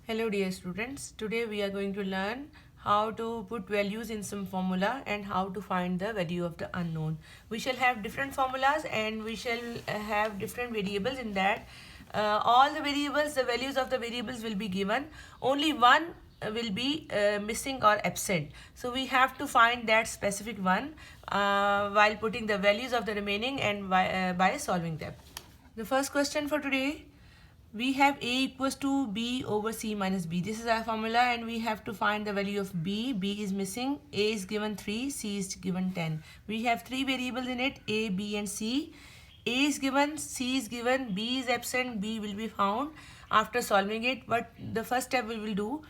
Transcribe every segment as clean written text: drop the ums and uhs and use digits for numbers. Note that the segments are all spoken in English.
Hello dear students, today we are going to learn how to put values in some formula and how to find the value of the unknown. We shall have different formulas and we shall have different variables in that. All the variables, the values of the variables will be given. Only one will be missing or absent. So we have to find that specific one while putting the values of the remaining and by solving them. The first question for today, we have A equals to B over C minus B. This is our formula and we have to find the value of B. B is missing. A is given 3, C is given 10. We have three variables in it, A, B and C. A is given, C is given, B is absent, B will be found after solving it. But the first step we will do,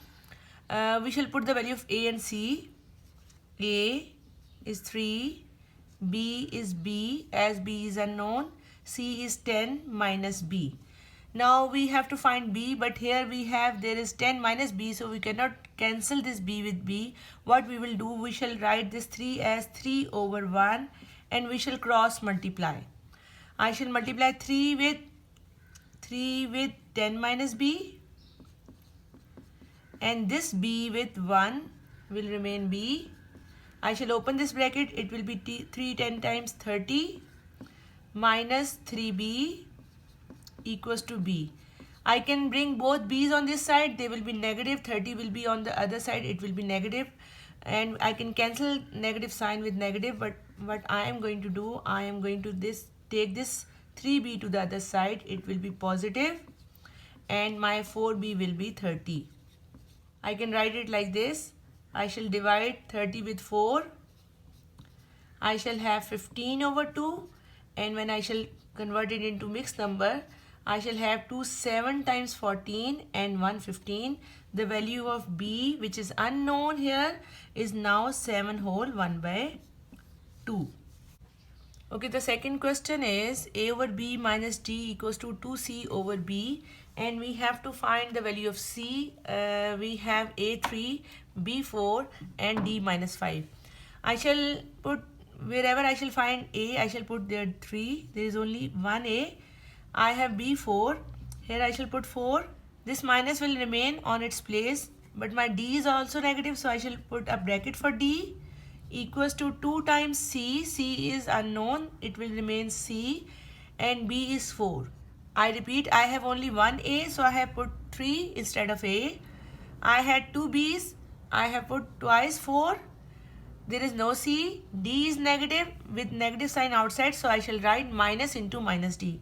we shall put the value of A and C. A is 3, B is B as B is unknown, C is 10 minus B. Now we have to find B, but here we have there is 10 minus B, so we cannot cancel this B with B. What we will do, we shall write this 3 as 3 over 1 and we shall cross multiply. I shall multiply 3 with 10 minus B and this B with 1 will remain B. I shall open this bracket, it will be 3 10 times 30 minus 3B equals to B. I can bring both B's on this side, they will be negative, 30 will be on the other side, it will be negative, and I can cancel negative sign with negative, but what I am going to do, I am going to take this 3B to the other side, it will be positive and my 4B will be 30. I can write it like this. I shall divide 30 with 4. I shall have 15 over 2 and when I shall convert it into mixed number, I shall have 2 7 times 14 and 1 15. The value of B, which is unknown here, is now 7 whole 1 by 2. Okay, the second question is A over B minus D equals to 2C over B and we have to find the value of C. We have A3, B4 and D minus 5. I shall put, wherever I shall find A, I shall put there 3. There is only one A. I have B4. Here I shall put 4. This minus will remain on its place, but my D is also negative, so I shall put a bracket for D equals to 2 times C. C is unknown, it will remain C and B is 4. I repeat, I have only one A, so I have put 3 instead of A. I had two B's, I have put twice 4. There is no C, D is negative with negative sign outside, so I shall write minus into minus D.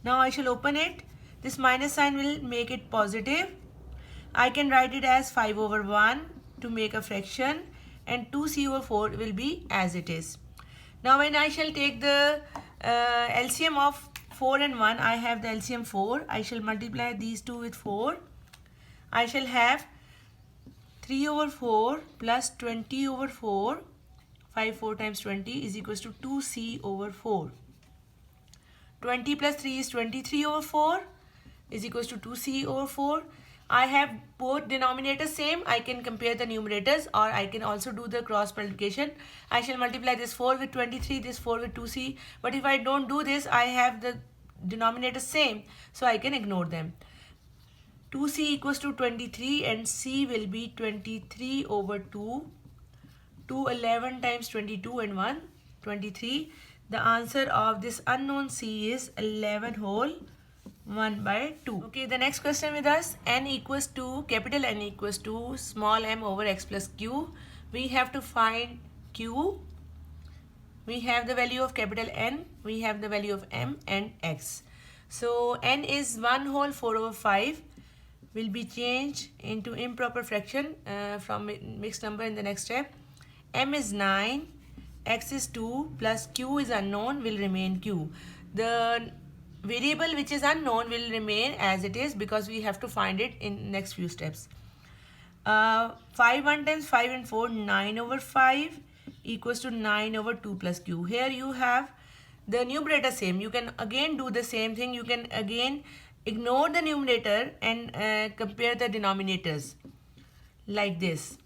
Now I shall open it. This minus sign will make it positive. I can write it as 5 over 1 to make a fraction and 2C over 4 will be as it is. Now when I shall take the LCM of 4 and 1, I have the LCM 4. I shall multiply these two with 4. I shall have 3 over 4 plus 20 over 4. 5 4 times 20 is equals to 2C over 4. 20 plus 3 is 23 over 4 is equals to 2C over 4. I have both denominators same. I can compare the numerators or I can also do the cross multiplication. I shall multiply this 4 with 23, this 4 with 2C. But if I don't do this, I have the denominators same, so I can ignore them. 2C equals to 23 and C will be 23 over 2. 2 11 times 22 and 1 23. The answer of this unknown C is 11 whole 1 by 2. Okay, the next question with us, n equals to, capital N equals to small m over x plus q. We have to find q. We have the value of capital N, we have the value of m and x. So n is 1 whole 4 over 5 will be changed into improper fraction from mixed number in the next step. M is 9, x is 2 plus q is unknown will remain q. The variable which is unknown will remain as it is because we have to find it in next few steps. 5 1 times 5 and 4, 9 over 5 equals to 9 over 2 plus q. Here you have the numerator same. You can again do the same thing. You can again ignore the numerator and compare the denominators like this.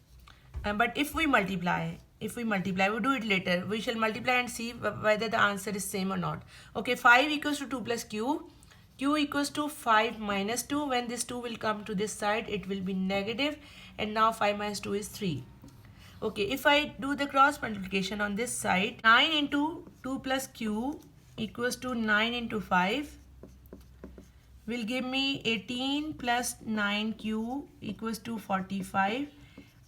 But if we multiply, we'll do it later. We shall multiply and see whether the answer is same or not. Okay, 5 equals to 2 plus q. q equals to 5 minus 2. When this 2 will come to this side, it will be negative, and now 5 minus 2 is 3. Okay, if I do the cross multiplication on this side, 9 into 2 plus q equals to 9 into 5 will give me 18 plus 9q equals to 45.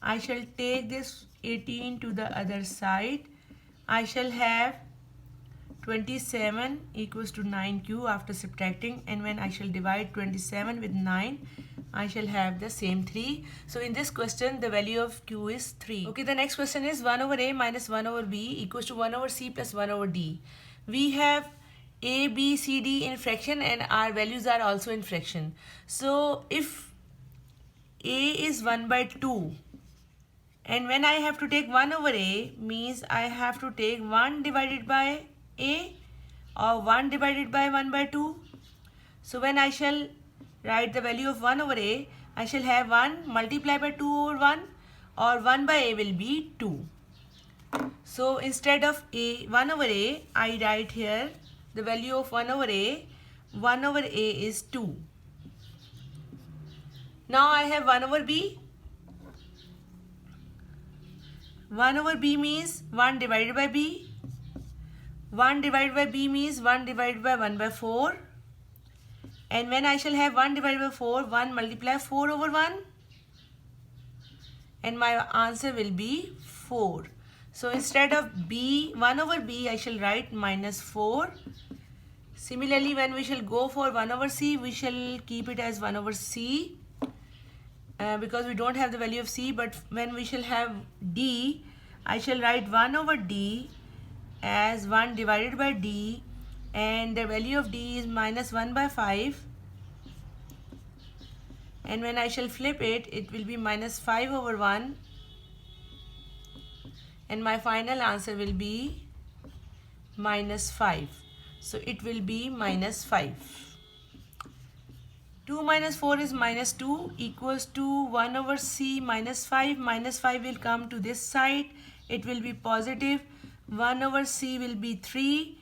I shall take this 18 to the other side. I shall have 27 equals to 9q after subtracting, and when I shall divide 27 with 9, I shall have the same 3. So in this question, the value of q is 3. Okay, the next question is 1 over a minus 1 over b equals to 1 over c plus 1 over d. We have a, b, c, d in fraction, and our values are also in fraction. So if a is 1 by 2, and when I have to take 1 over a, means I have to take 1 divided by a or 1 divided by 1 by 2. So when I shall write the value of 1 over a, I shall have 1 multiplied by 2 over 1, or 1 by a will be 2. So instead of a 1 over a, I write here the value of 1 over a. 1 over a is 2. Now I have 1 over b. 1 over b means 1 divided by b. 1 divided by b means 1 divided by 1 by 4. And when I shall have 1 divided by 4, 1 multiply 4 over 1. And my answer will be 4. So instead of b, 1 over b, I shall write minus 4. Similarly, when we shall go for 1 over c, we shall keep it as 1 over c. Because we don't have the value of c, but when we shall have d, I shall write 1 over d as 1 divided by d, and the value of d is minus 1 by 5, and when I shall flip it, it will be minus 5 over 1, and my final answer will be minus 5. So it will be minus 5. 2 minus 4 is minus 2 equals to 1 over c minus 5. Minus 5 will come to this side. It will be positive. 1 over c will be 3.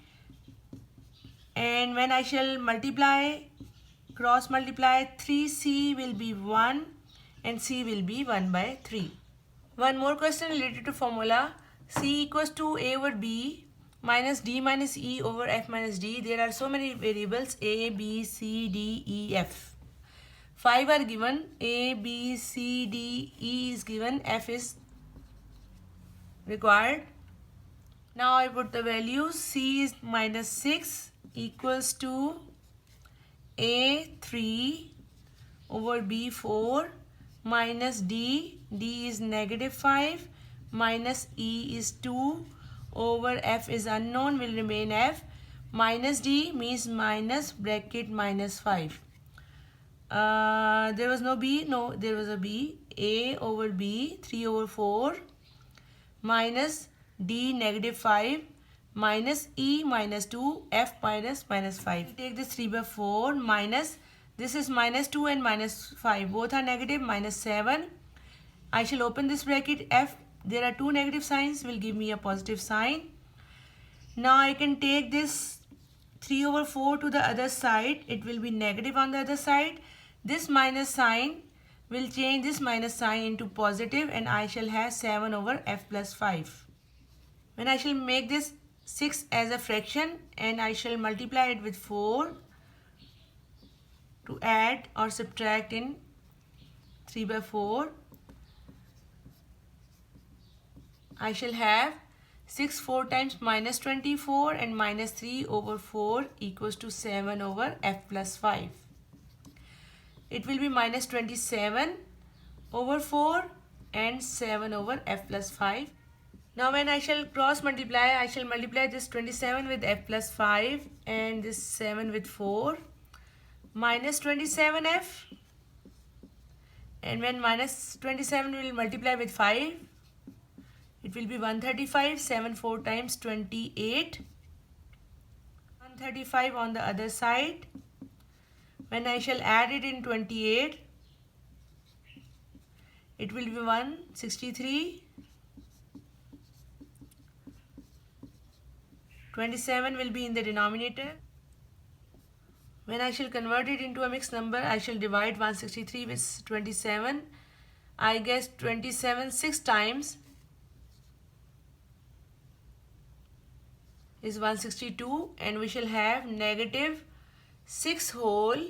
And when I shall multiply, cross multiply, 3c will be 1 and c will be 1 by 3. One more question related to formula. C equals to a over b minus d minus e over f minus d. There are so many variables a, b, c, d, e, f. 5 are given, a, b, c, d, e is given, f is required. Now I put the values. C is minus 6 equals to a 3 over b 4 minus d, d is negative 5 minus e is 2 over f is unknown, will remain f, minus d means minus bracket minus 5. There was no b, no, there was a b. A over b 3 over 4 minus d negative 5 minus e minus 2 f minus minus 5. Take this 3 by 4 minus, this is minus 2 and minus 5, both are negative, minus 7. I shall open this bracket, f, there are two negative signs, will give me a positive sign. Now I can take this 3 over 4 to the other side, it will be negative on the other side. This minus sign will change this minus sign into positive, and I shall have 7 over f plus 5. When I shall make this 6 as a fraction, and I shall multiply it with 4 to add or subtract in 3 by 4, I shall have 6 4 times minus 24 and minus 3 over 4 equals to 7 over f plus 5. It will be minus 27 over 4 and 7 over f plus 5. Now when I shall cross multiply, I shall multiply this 27 with f plus 5 and this 7 with 4. Minus 27f, and when minus 27 will multiply with 5, it will be 135, 7 4 times 28. 135 on the other side. When I shall add it in 28, it will be 163. 27 will be in the denominator. When I shall convert it into a mixed number, I shall divide 163 with 27. I guess 27 6 times is 162, and we shall have negative 6 whole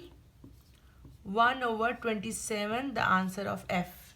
1 over 27, the answer of F.